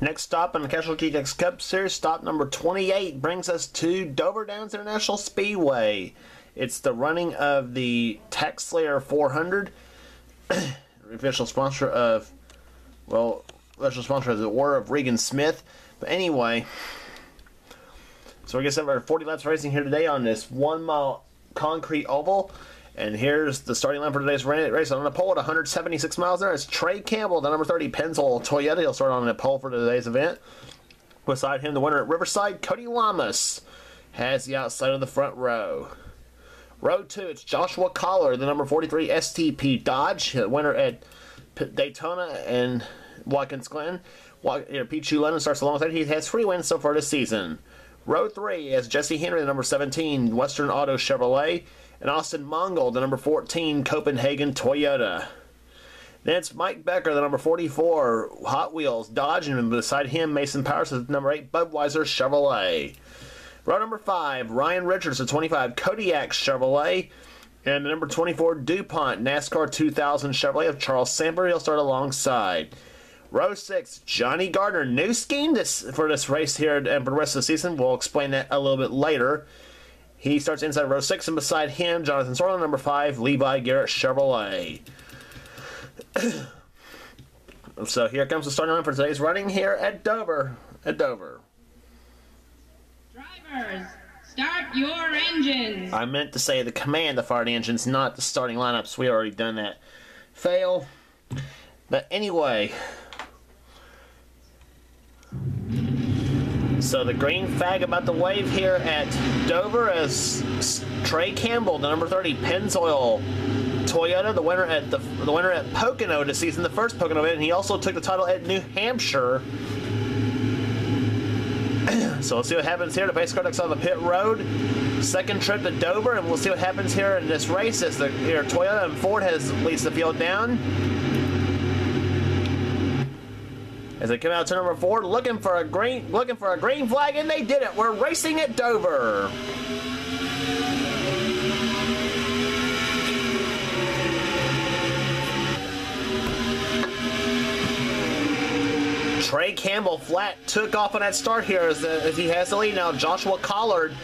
Next stop in the Castrol GTX Cup Series, stop number 28, brings us to Dover Downs International Speedway. It's the running of the Tax Slayer 400, official sponsor of, well, official sponsor of the Order of Regan Smith. But anyway, so we get set for 40 laps racing here today on this 1 mile concrete oval. And here's the starting line for today's race. On the pole at 176 miles there is Trey Campbell, the number 30 Pennzoil Toyota. He'll start on the pole for today's event. Beside him, the winner at Riverside, Cody Lamas, has the outside of the front row. Row 2, it's Joshua Collar, the number 43 STP Dodge, the winner at Daytona and Watkins Glen. Pichu Lennon starts alongside. He has 3 wins so far this season. Row 3 is Jesse Henry, the number 17 Western Auto Chevrolet, and Austin Mongol, the number 14 Copenhagen Toyota. Then it's Mike Becker, the number 44 Hot Wheels Dodge, and beside him Mason Powers, the number 8 Budweiser Chevrolet. Row number 5, Ryan Richards, the 25 Kodiak Chevrolet, and the number 24 DuPont NASCAR 2000 Chevrolet of Charles Samper. He'll start alongside. Row 6, Johnny Gardner, new scheme for this race here and for the rest of the season. We'll explain that a little bit later. He starts inside row 6, and beside him, Jonathan Sorlin, number 5, Levi Garrett Chevrolet. So here comes the starting line for today's running here at Dover. Drivers, start your engines. I meant to say the command to fire the engines, not the starting lineups. We already done that. Fail. But anyway, so the green flag about to wave here at Dover is Trey Campbell, the number 30 Pennzoil Toyota, the winner at Pocono this season, the first Pocono event, and he also took the title at New Hampshire. So we'll see what happens here. The pace car next on the pit road. Second trip to Dover, and we'll see what happens here in this race as the Toyota and Ford leads the field down. As they come out to number 4, looking for a green flag, and they did it. We're racing at Dover. Trey Campbell flat took off on that start here as he has the lead now. Joshua Collard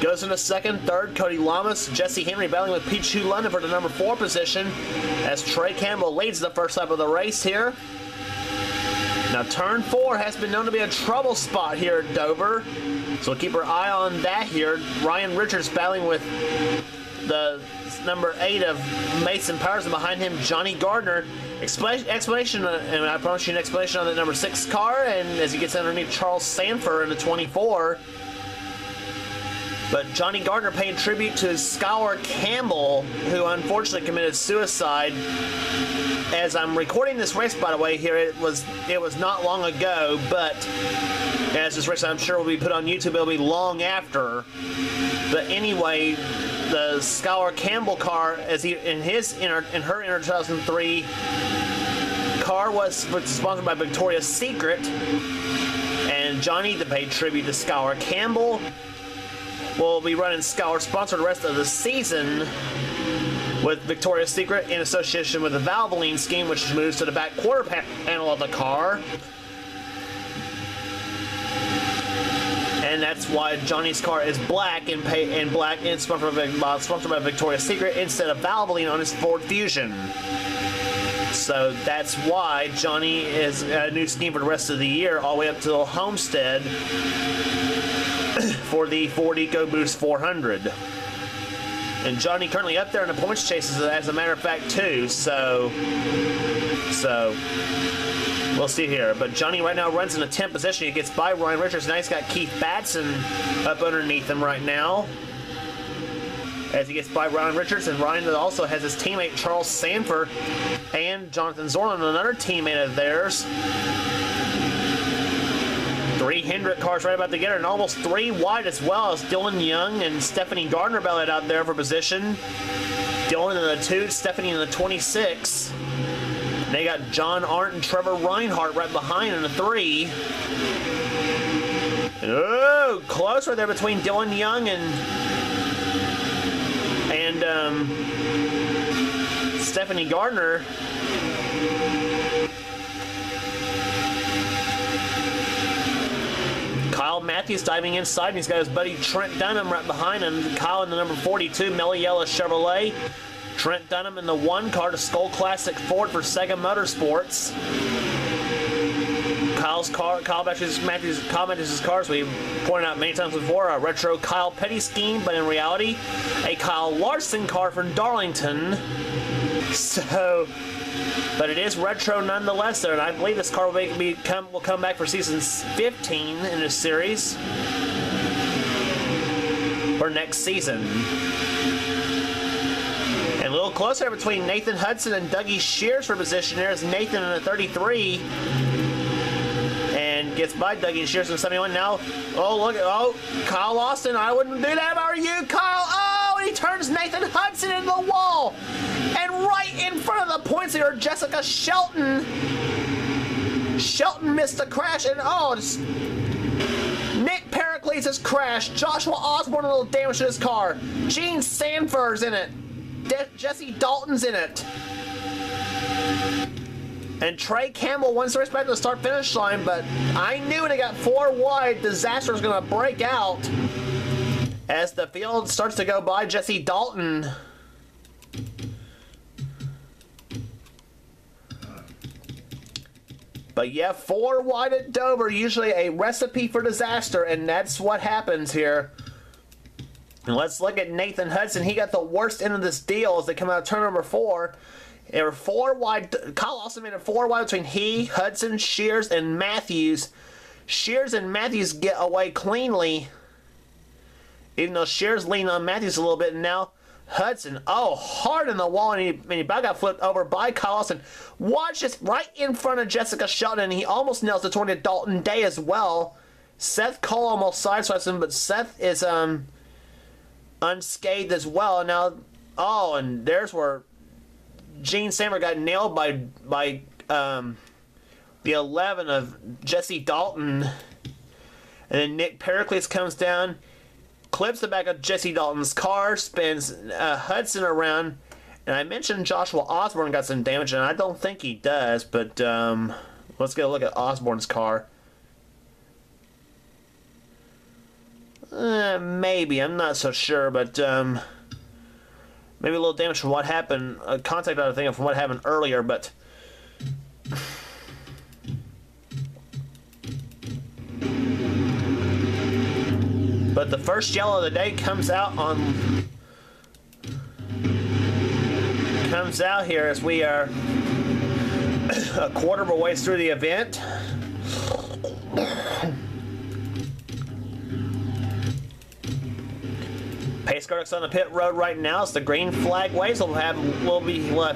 goes into second, third Cody Lamas, Jesse Henry battling with Pichu London for the number 4 position as Trey Campbell leads the first lap of the race here. Now, turn 4 has been known to be a trouble spot here at Dover, so we'll keep our eye on that here. Ryan Richards battling with the number 8 of Mason Powers, and behind him, Johnny Gardner. Explanation, and I promise you an explanation on the number 6 car, and as he gets underneath Charles Sanford in the 24. But Johnny Gardner paying tribute to Skylar Campbell, who unfortunately committed suicide. As I'm recording this race, by the way, here it was not long ago, but as this race I'm sure will be put on YouTube, it'll be long after. But anyway, the Skylar Campbell car, as he in her Inter 2003 car was sponsored by Victoria's Secret, and Johnny, to pay tribute to Skylar Campbell, will be running Skylar sponsored the rest of the season with Victoria's Secret in association with the Valvoline scheme, which moves to the back quarter panel of the car. And that's why Johnny's car is black and sponsored by Victoria's Secret instead of Valvoline on his Ford Fusion. So that's why Johnny is a new scheme for the rest of the year, all the way up to Homestead for the Ford EcoBoost 400. And Johnny currently up there in the points chases, as a matter of fact, too. So we'll see here. But Johnny right now runs in the 10th position. He gets by Ryan Richards. Now he's got Keith Batson up underneath him right now, as he gets by Ryan Richards. And Ryan also has his teammate Charles Sanford and Jonathan Zorlin, another teammate of theirs. 3 Hendrick cars right about together, and almost 3 wide as well, as Dylan Young and Stephanie Gardner battled out there for position. Dylan in the 2, Stephanie in the 26. They got John Arndt and Trevor Reinhardt right behind in the 3. Oh, close right there between Dylan Young and Stephanie Gardner. Matthews diving inside, and he's got his buddy Trent Dunham right behind him. Kyle in the number 42 Melly Yellow Chevrolet. Trent Dunham in the 1 car to Skull Classic Ford for Sega Motorsports. Kyle Matthews' cars, we've pointed out many times before, a retro Kyle Petty scheme, but in reality, a Kyle Larson car from Darlington. So, but it is retro nonetheless there, and I believe this car will come back for season 15 in this series for next season. And a little closer between Nathan Hudson and Dougie Shears for position. There's Nathan in the 33. And gets by Dougie Shears in 71. Now, Kyle Austin. I wouldn't do that if I were you, Kyle. Oh, and he turns Nathan Hudson into the wall. And right in front of the points leader, Jessica Shelton. Shelton missed a crash, and just Nick Pericles has crashed. Joshua Osborne a little damage to his car. Gene Sanford's in it. Jesse Dalton's in it. And Trey Campbell wins the race back to the start-finish line, but I knew when it got 4 wide, disaster was going to break out as the field starts to go by Jesse Dalton. But yeah, 4 wide at Dover, usually a recipe for disaster, and that's what happens here. And let's look at Nathan Hudson. He got the worst end of this deal as they come out of turn number 4. They were 4 wide. Kyle also made it 4 wide between he, Hudson, Shears, and Matthews. Shears and Matthews get away cleanly, even though Shears leaned on Matthews a little bit. And now Hudson, hard in the wall, and he about got flipped over by Kyle Austin. Watch this, right in front of Jessica Shelton, and he almost nails the 20 Dalton Day as well. Seth Cole almost sideswipes him, but Seth is unscathed as well. Now, and there's where Gene Sammer got nailed by the 11 of Jesse Dalton. And then Nick Pericles comes down, clips the back of Jesse Dalton's car, spins Hudson around. And I mentioned Joshua Osborne got some damage, and I don't think he does, but let's get a look at Osborne's car. Maybe, I'm not so sure, but maybe a little damage from what happened, contact out of thing from what happened earlier, but the first yellow of the day comes out here as we are a quarter of a way through the event. Pace car on the pit road right now. It's the green flag waves. We'll have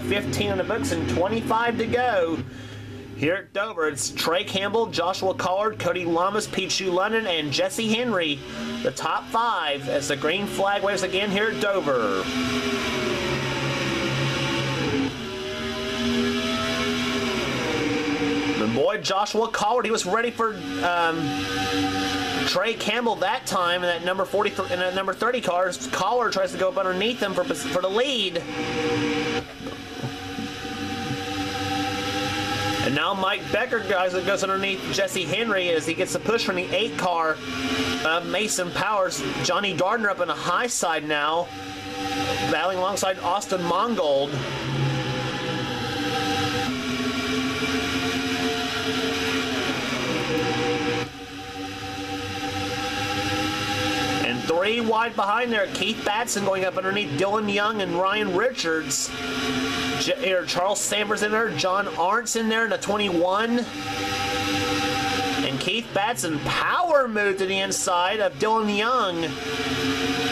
15 in the books and 25 to go. Here at Dover, it's Trey Campbell, Joshua Collard, Cody Lamas, Pichu London, and Jesse Henry. The top 5 as the green flag waves again here at Dover. The boy Joshua Collard, he was ready for Trey Campbell that time in that number 43 and that number 30 car. Collard tries to go up underneath him for the lead. And now Mike Becker goes underneath Jesse Henry as he gets the push from the 8 car of Mason Powers. Johnny Gardner up in the high side now, battling alongside Austin Mongold. And 3 wide behind there, Keith Batson going up underneath Dylan Young and Ryan Richards. Charles Sanders in there, John Arndt's in there in the 21. And Keith Batson power moved to the inside of Dylan Young.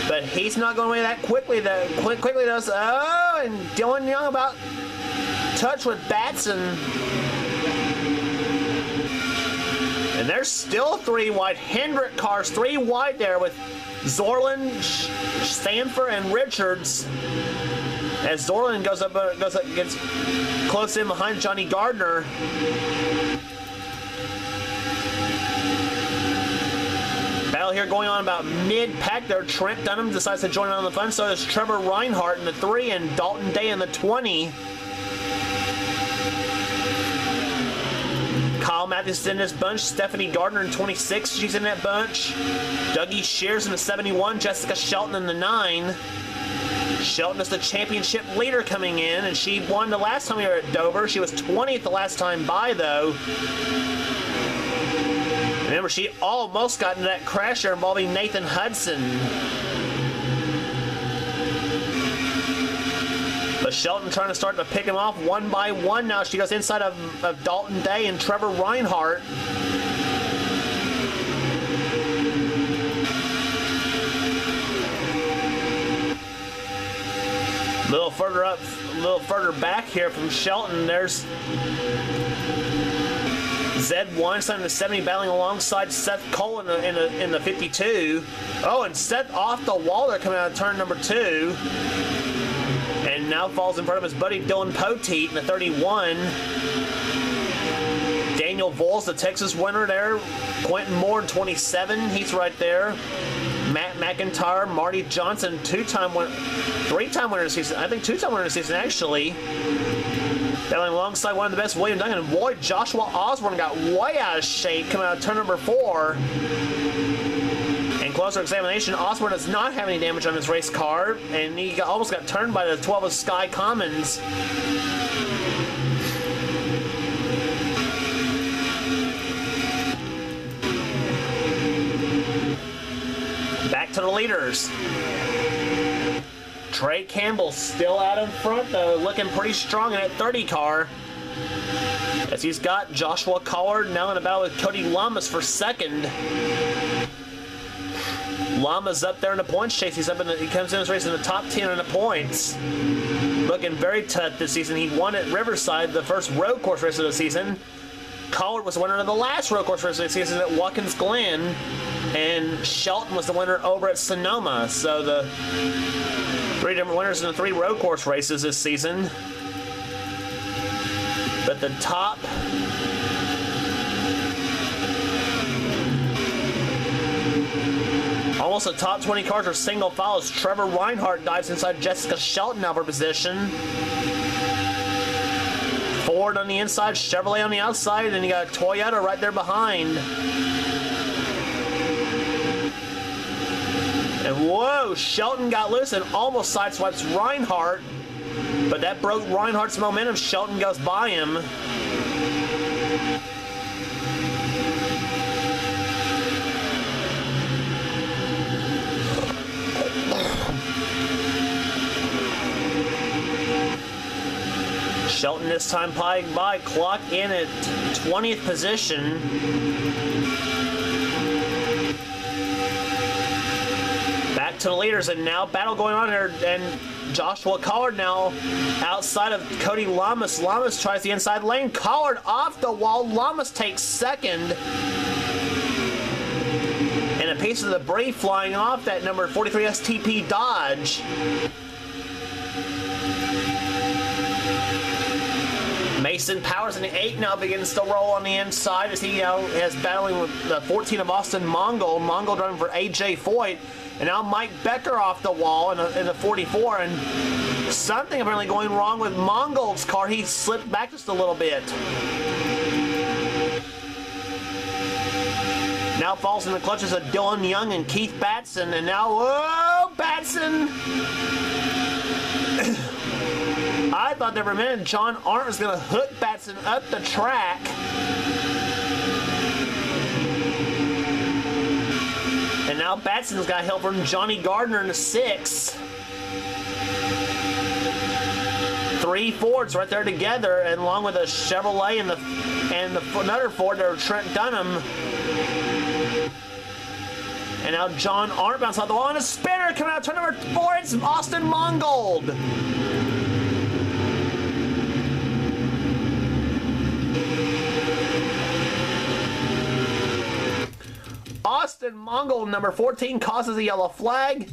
But he's not going away that quickly. Quickly does. Oh, and Dylan Young about touch with Batson. And there's still 3 wide. Hendrick cars 3 wide there with Zorlin, Sanford, and Richards. As Zorlin gets close in behind Johnny Gardner. Battle here going on about mid-pack there. Trent Dunham decides to join on the fun. So does Trevor Reinhardt in the 3 and Dalton Day in the 20. is in this bunch. Stephanie Gardner in 26. She's in that bunch. Dougie Shears in the 71. Jessica Shelton in the 9. Shelton is the championship leader coming in, and she won the last time we were at Dover. She was 20th the last time by, though. Remember, she almost got into that crasher involving Nathan Hudson. But Shelton trying to start to pick him off one by one now. She goes inside of Dalton Day and Trevor Reinhardt. A little further up, a little further back here from Shelton, there's Zed Weinstein in the 70 battling alongside Seth Cole in the 52. Oh, and Seth off the wall there coming out of turn number 2. And now falls in front of his buddy Dylan Poteet in the 31. Daniel Voles, the Texas winner there. Quentin Moore in 27, he's right there. Matt McIntyre, Marty Johnson, three-time winner this season. I think two-time winner this season, actually. Battling alongside one of the best, William Duncan. And boy, Joshua Osborne got way out of shape coming out of turn number 4. In closer examination, Osborne does not have any damage on his race car, and he almost got turned by the 12 of Sky Commons. Back to the leaders. Trey Campbell still out in front, though, looking pretty strong in that 30 car. As he's got Joshua Collard now in a battle with Cody Lamas for second. Lamas up there in the points chase. He comes in this race in the top 10 in the points. Looking very tough this season. He won at Riverside, the first road course race of the season. Collard was the winner of the last road course race of the season at Watkins Glen. And Shelton was the winner over at Sonoma. So the 3 different winners in the 3 road course races this season. But the top almost the top 20 cars are single file as Trevor Reinhardt dives inside Jessica Shelton now for position. Ford on the inside, Chevrolet on the outside, and you got Toyota right there behind. And whoa, Shelton got loose and almost sideswipes Reinhardt, but that broke Reinhardt's momentum. Shelton goes by him. Shelton this time plying by, clock in at 20th position. Back to the leaders, and now battle going on here, and Joshua Collard now outside of Cody Lamas. Lamas tries the inside lane. Collard off the wall. Lamas takes second. And a piece of debris flying off that number 43 STP Dodge. Mason Powers in the 8 now begins to roll on the inside as he is battling with the 14 of Austin Mongol. Mongol driving for AJ Foyt. And now Mike Becker off the wall in the 44. And something apparently going wrong with Mongol's car. He slipped back just a little bit. Now falls in the clutches of Dylan Young and Keith Batson. And now, whoa, Batson! I thought there for a minute John Arndt was going to hook Batson up the track. And now Batson's got help from Johnny Gardner in the 6. 3 Fords right there together, and along with a Chevrolet and another Ford there, Trent Dunham. And now John Arndt bounces off the wall, and a spinner coming out turn number 4. It's Austin Mongold. Austin Mongold, number 14, causes a yellow flag.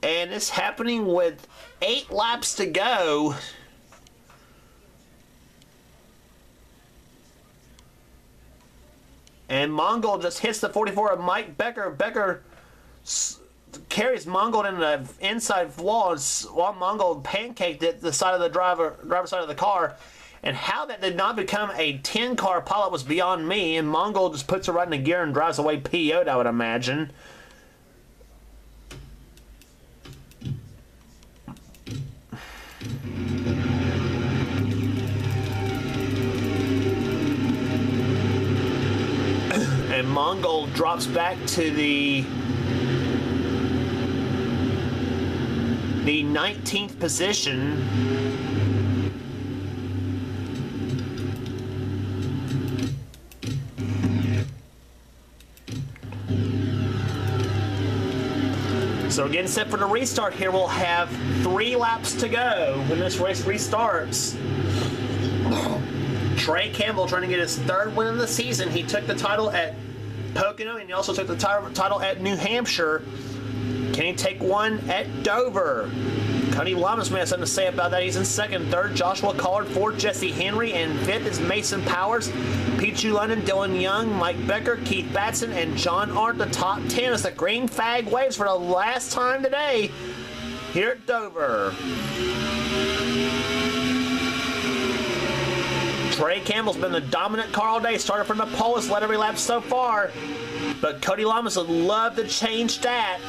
And it's happening with 8 laps to go. And Mongold just hits the 44 of Mike Becker. Becker carries Mongold in the inside wall, while Mongold pancaked it the side of the driver's side of the car. And how that did not become a 10-car pilot was beyond me, and Mongol just puts her right in the gear and drives away PO'd, I would imagine. And Mongol drops back to the 19th position. So we're getting set for the restart here. We'll have 3 laps to go when this race restarts. Trey Campbell trying to get his 3rd win of the season. He took the title at Pocono, and he also took the title at New Hampshire. Can he take one at Dover? Cody Lamas may have something to say about that. He's in 2nd. 3rd, Joshua Collard. 4th, Jesse Henry. And 5th is Mason Powers. Pichu London, Dylan Young, Mike Becker, Keith Batson, and John Arndt, the top 10 as the green flag waves for the last time today here at Dover. Trey Campbell's been the dominant car all day. Started from the pole, has led every lap so far. But Cody Lamas would love to change that.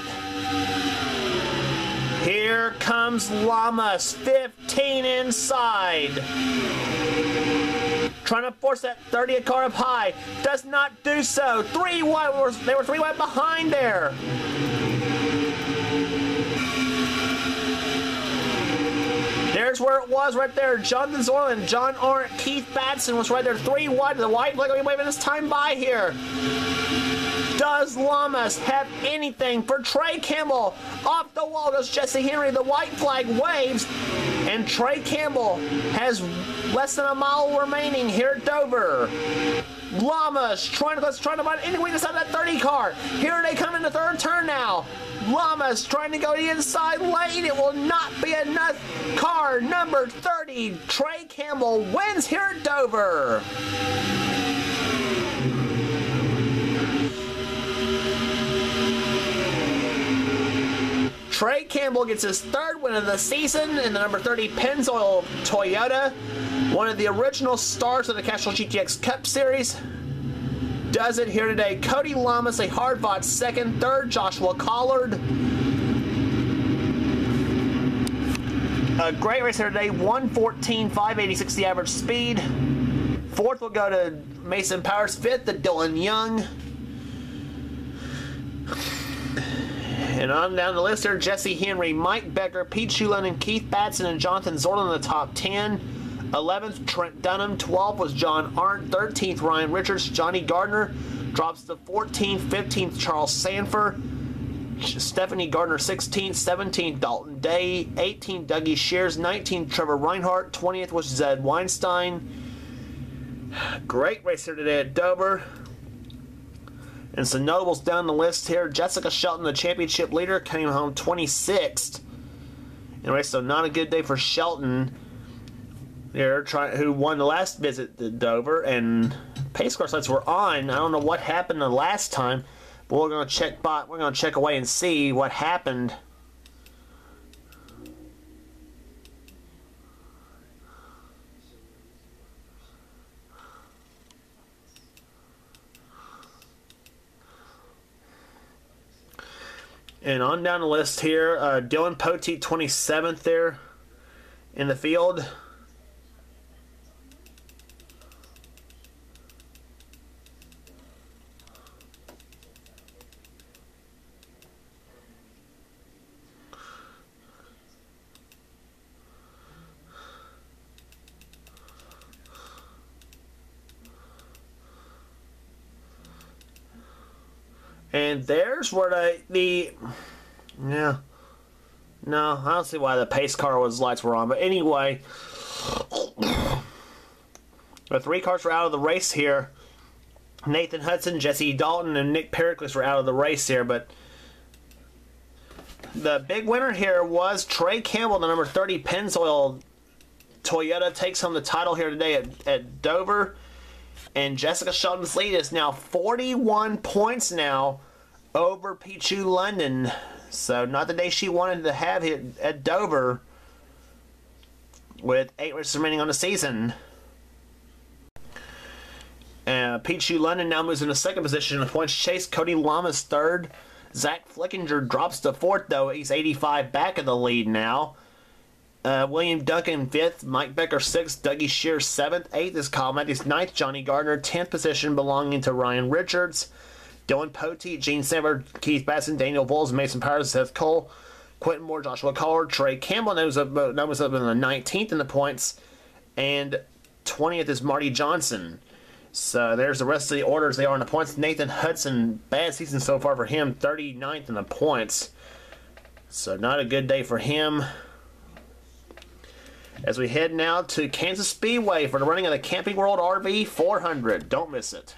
Here comes Lamas, 15 inside. Trying to force that 30th car up high. Does not do so. 3 wide. They were 3 wide behind there. There's where it was right there. Jonathan Zorland, John Arndt, Keith Batson was right there. 3 wide. The white flag will be waving this time by here. Does Lamas have anything for Trey Campbell? Off the wall goes Jesse Henry. The white flag waves. And Trey Campbell has less than a mile remaining here at Dover. Lamas trying to find any weakness out of that 30 car. Here they come in the 3rd turn now. Lamas trying to go to the inside lane. It will not be enough. Car number 30, Trey Campbell, wins here at Dover. Trey Campbell gets his 3rd win of the season in the number 30 Pennzoil Toyota. One of the original stars of the Castrol GTX Cup Series. Does it here today. Cody Lamas, a hard-fought 2nd. 3rd, Joshua Collard. A great race here today. 1:14.586 the average speed. 4th will go to Mason Powers. 5th to Dylan Young. And on down the list here, Jesse Henry, Mike Becker, Pete Shulin, and Keith Batson and Jonathan Zorland in the top 10. 11th, Trent Dunham. 12th was John Arndt. 13th, Ryan Richards. Johnny Gardner drops to 14th. 15th, Charles Sanford. Stephanie Gardner, 16th. 17th, Dalton Day. 18th, Dougie Shears. 19th, Trevor Reinhardt. 20th was Zed Weinstein. Great race here today at Dover. And some notables down the list here. Jessica Shelton, the championship leader, came home 26th. Anyway, so not a good day for Shelton. Who won the last visit to Dover, and pace car lights were on. I don't know what happened the last time, but we're gonna check away and see what happened. And on down the list here, Dylan Poteet, 27th there in the field. And there's where no, I don't see why the pace car lights were on. But anyway, the 3 cars were out of the race here. Nathan Hudson, Jesse Dalton, and Nick Pericles were out of the race here. But the big winner here was Trey Campbell, the number 30 Pennzoil Toyota, takes home the title here today at Dover. And Jessica Shelton's lead is now 41 points now over Pichu London. So not the day she wanted to have here at Dover with 8 races remaining on the season. Pichu London now moves into second position in the points chase. Cody Lamas third. Zach Flickinger drops to fourth, though. He's 85 back in the lead now. William Duncan 5th, Mike Becker 6th, Dougie Shear 7th, 8th is Kyle Matthews 9th, Johnny Gardner 10th position belonging to Ryan Richards, Dylan Poteet, Gene Sammer, Keith Basson, Daniel Voles, Mason Powers, Seth Cole, Quentin Moore, Joshua Collar, Trey Campbell that was up in the 19th in the points, and 20th is Marty Johnson. So there's the rest of the orders. They are in the points. Nathan Hudson, bad season so far for him, 39th in the points. So not a good day for him. As we head now to Kansas Speedway for the running of the Camping World RV 400. Don't miss it.